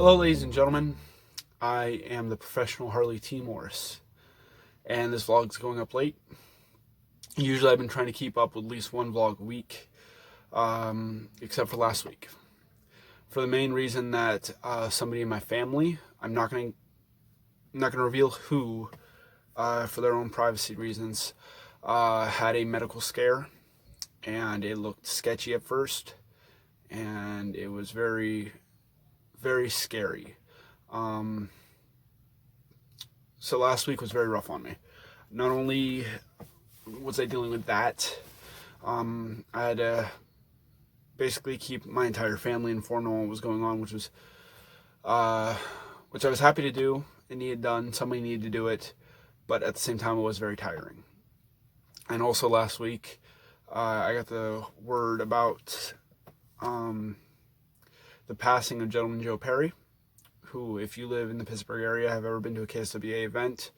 Hello, ladies and gentlemen. I am the professional Harley T. Morris, and this vlog's going up late. Usually, I've been trying to keep up with at least one vlog a week, except for last week. For the main reason that somebody in my family, I'm not going to reveal who, for their own privacy reasons, had a medical scare, and it looked sketchy at first, and it was very, very scary. So last week was very rough on me. Not only was I dealing with that, I had to basically keep my entire family informed on what was going on, which I was happy to do and needed done. Somebody needed to do it, but at the same time, it was very tiring. And also last week, I got the word about the passing of gentleman Joe Perry, who, if you live in the Pittsburgh area, have ever been to a KSWA event.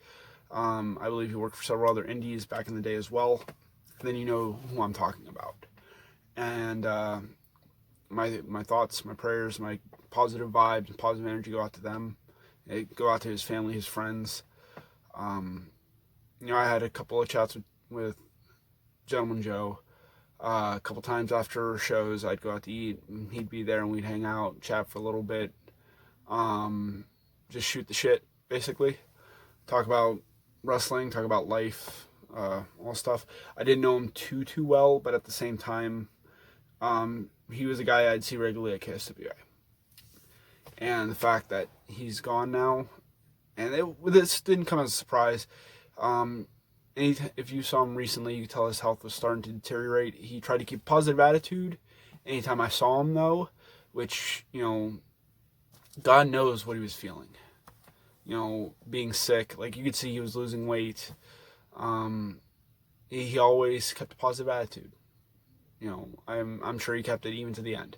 I believe he worked for several other indies back in the day as well. Then you know who I'm talking about. And my thoughts, my prayers, my positive vibes, and positive energy go out to them. They go out to his family, his friends. I had a couple of chats with Gentleman Joe. A couple times after shows, I'd go out to eat, and he'd be there, and we'd hang out, chat for a little bit. Just shoot the shit, basically. Talk about wrestling, talk about life, all stuff. I didn't know him too well, but at the same time, he was a guy I'd see regularly at KSWA. And the fact that he's gone now, and this didn't come as a surprise. If you saw him recently, you could tell his health was starting to deteriorate. He tried to keep a positive attitude anytime I saw him, though, which, God knows what he was feeling. Being sick, like you could see he was losing weight. He always kept a positive attitude. I'm sure he kept it even to the end.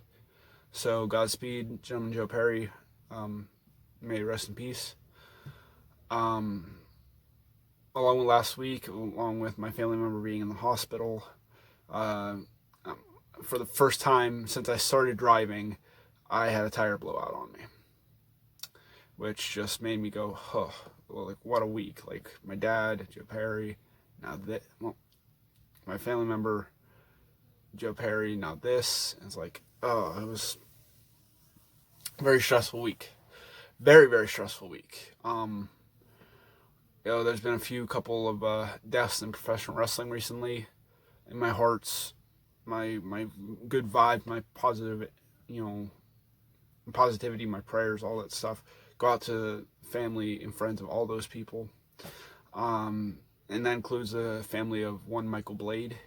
So Godspeed, gentleman Joe Perry. May he rest in peace. Along with last week, along with my family member being in the hospital, for the first time since I started driving, I had a tire blowout on me, which just made me go, oh, well, like, what a week. Like, my dad, Joe Perry, my family member, Joe Perry, now this. And it's like, oh, it was a very stressful week. Very, very stressful week. There's been a couple of deaths in professional wrestling recently. And my heart's, my good vibe, my positive, positivity, my prayers, all that stuff go out to family and friends of all those people. And that includes the family of one Michael Blade.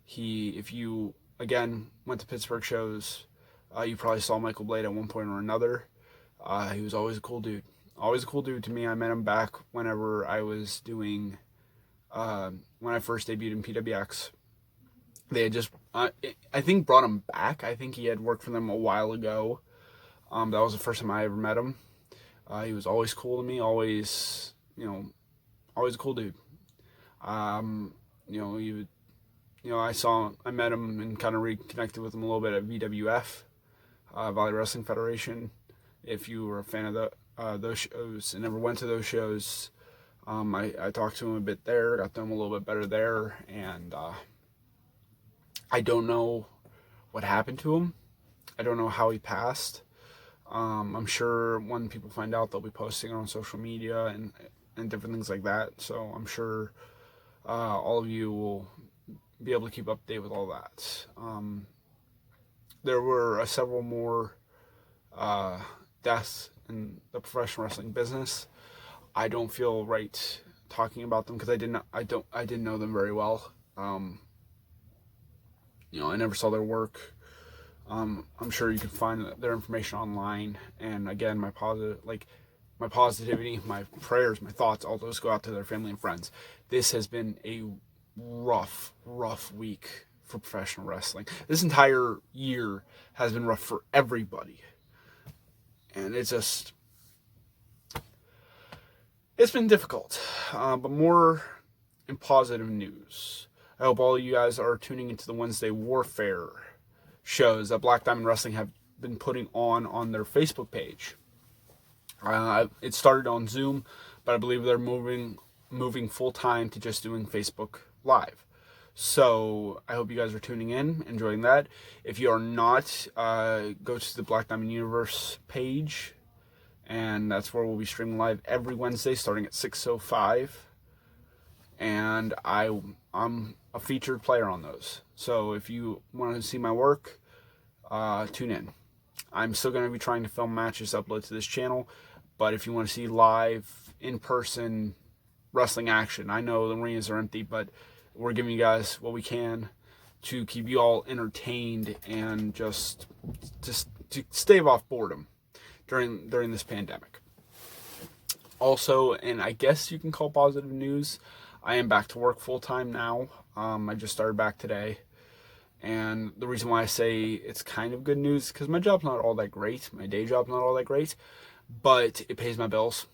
If you, again, went to Pittsburgh shows, you probably saw Michael Blade at one point or another. He was always a cool dude. Always a cool dude to me. I met him back whenever I was doing, when I first debuted in PWX. They had just, I think, brought him back. I think he had worked for them a while ago. That was the first time I ever met him. He was always cool to me. Always, always a cool dude. I met him and kind of reconnected with him a little bit at VWF, Valley Wrestling Federation. If you were a fan of those shows and never went to those shows, I talked to him a bit there, got to know him a little bit better there, and I don't know what happened to him. I don't know how he passed. I'm sure when people find out, they'll be posting it on social media and different things like that. So I'm sure all of you will be able to keep up to date with all that. There were several more deaths in the professional wrestling business. I don't feel right talking about them because I didn't know them very well. I never saw their work. I'm sure you can find their information online. And again, my positivity, my prayers, my thoughts, all those go out to their family and friends. This has been a rough week for professional wrestling. This entire year has been rough for everybody. And it's been difficult. But more in positive news. I hope all of you guys are tuning into the Wednesday Warfair shows that Black Diamond Wrestling have been putting on their Facebook page. It started on Zoom, but I believe they're moving full time to just doing Facebook Live. So I hope you guys are tuning in, enjoying that. If you are not, go to the Black Diamond Universe page, and that's where we'll be streaming live every Wednesday starting at 6:05. And I'm a featured player on those. So if you want to see my work, tune in. I'm still going to be trying to film matches upload to this channel, but if you want to see live, in-person wrestling action, I know the arenas are empty, but we're giving you guys what we can to keep you all entertained and just to stave off boredom during this pandemic. Also, and I guess you can call positive news, I am back to work full-time now. I just started back today. And the reason why I say it's kind of good news is because my job's not all that great. My day job's not all that great. But it pays my bills.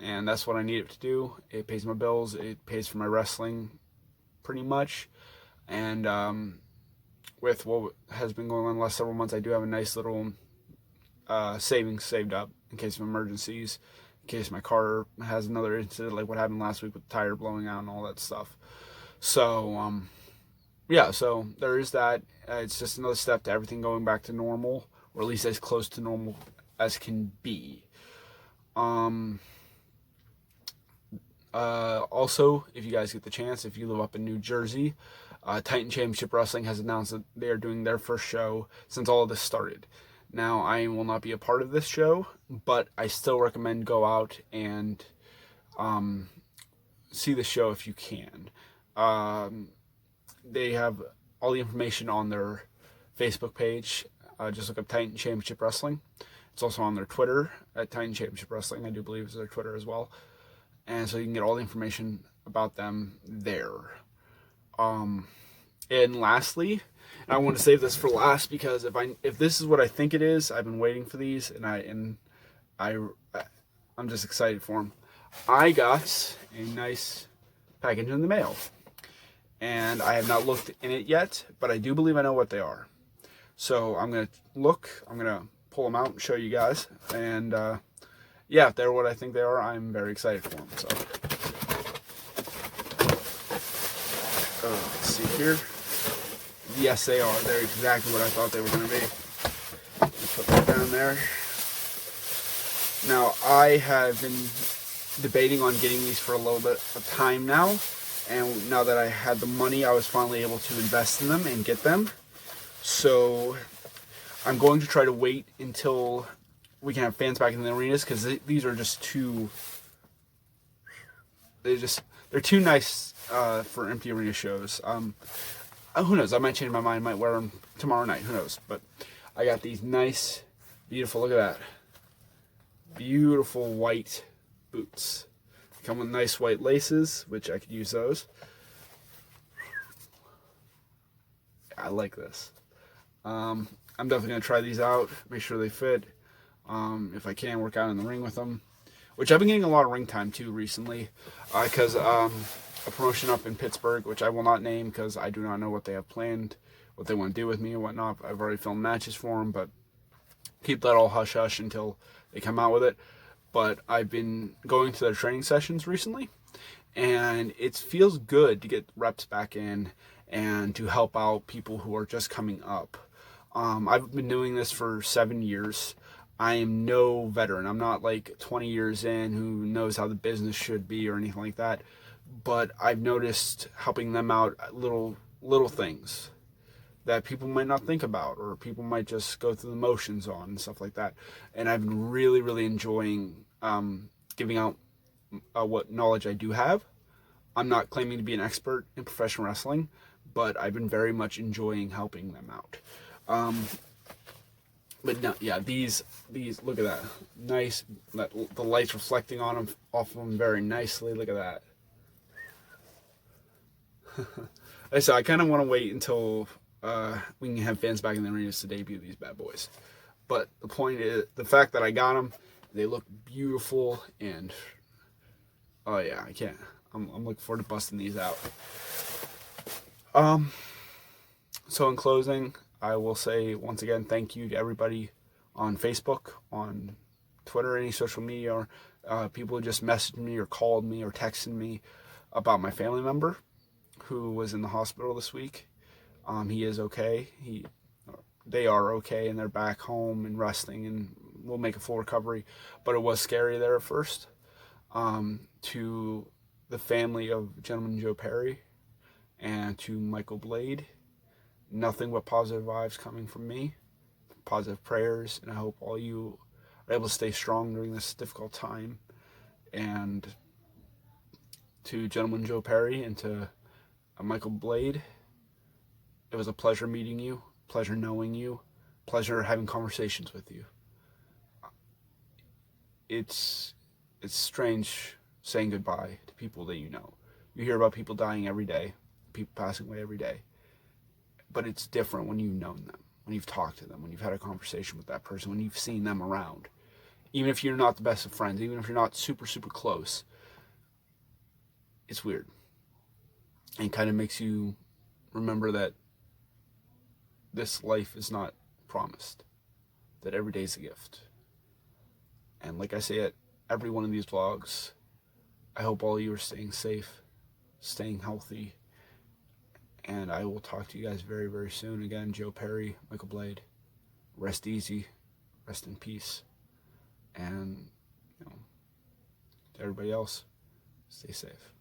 And that's what I need it to do. It pays my bills. It pays for my wrestling pretty much. And with what has been going on the last several months, I do have a nice little savings saved up in case of emergencies. In case my car has another incident like what happened last week with the tire blowing out and all that stuff. So, yeah, so there is that. It's just another step to everything going back to normal, or at least as close to normal as can be. Also, if you guys get the chance, if you live up in New Jersey, Titan Championship Wrestling has announced that they are doing their first show since all of this started. Now, I will not be a part of this show, but I still recommend go out and see the show if you can. They have all the information on their Facebook page. Just look up Titan Championship Wrestling. It's also on their Twitter at Titan Championship Wrestling. I do believe it's their Twitter as well. And so you can get all the information about them there. And lastly, I want to save this for last because if this is what I think it is, I've been waiting for these, and I'm just excited for them. I got a nice package in the mail, and I have not looked in it yet, but I do believe I know what they are. So I'm gonna pull them out and show you guys, and yeah, if they're what I think they are, I'm very excited for them. So let's see here. Yes, they are. They're exactly what I thought they were going to be. Put that down there. Now, I have been debating on getting these for a little bit of time now. And now that I had the money, I was finally able to invest in them and get them. So, I'm going to try to wait until we can have fans back in the arenas, because these are just too... They're too nice for empty arena shows. Who knows? I might change my mind. Might wear them tomorrow night. Who knows? But I got these nice, beautiful. Look at that. Beautiful white boots. Come with nice white laces, which I could use those. I like this. I'm definitely gonna try these out. Make sure they fit. If I can, work out in the ring with them. Which I've been getting a lot of ring time too recently, because a promotion up in Pittsburgh, which I will not name because I do not know what they have planned, what they want to do with me and whatnot. I've already filmed matches for them, but keep that all hush-hush until they come out with it. But I've been going to their training sessions recently, and it feels good to get reps back in and to help out people who are just coming up. I've been doing this for 7 years. I am no veteran. I'm not like 20 years in who knows how the business should be or anything like that. But I've noticed helping them out little things that people might not think about, or people might just go through the motions on and stuff like that. And I've been really, really enjoying giving out what knowledge I do have. I'm not claiming to be an expert in professional wrestling, but I've been very much enjoying helping them out. But no, yeah, these look at that, nice. The lights reflecting on them, off of them very nicely. Look at that. Like I said, I kind of want to wait until we can have fans back in the arenas to debut these bad boys. But the point is, the fact that I got them, they look beautiful, and oh yeah, I can't. I'm looking forward to busting these out. So in closing, I will say once again, thank you to everybody on Facebook, on Twitter, any social media, or people who just messaged me or called me or texted me about my family member who was in the hospital this week. He is okay. They are okay, and they're back home and resting, and we'll make a full recovery. But it was scary there at first. To the family of Gentleman Joe Perry and to Michael Blade, nothing but positive vibes coming from me, positive prayers, and I hope all you are able to stay strong during this difficult time. And to Gentleman Joe Perry and to Michael Blade, it was a pleasure meeting you, pleasure knowing you, pleasure having conversations with you. It's strange saying goodbye to people that you know. You hear about people dying every day, people passing away every day, but it's different when you've known them, when you've talked to them, when you've had a conversation with that person, when you've seen them around. Even if you're not the best of friends, even if you're not super, super close, it's weird. And kind of makes you remember that this life is not promised, that every day is a gift. And like I say at every one of these vlogs, I hope all of you are staying safe, staying healthy, and I will talk to you guys very, very soon. Again, Joe Perry, Michael Blade, rest easy, rest in peace, and to everybody else, stay safe.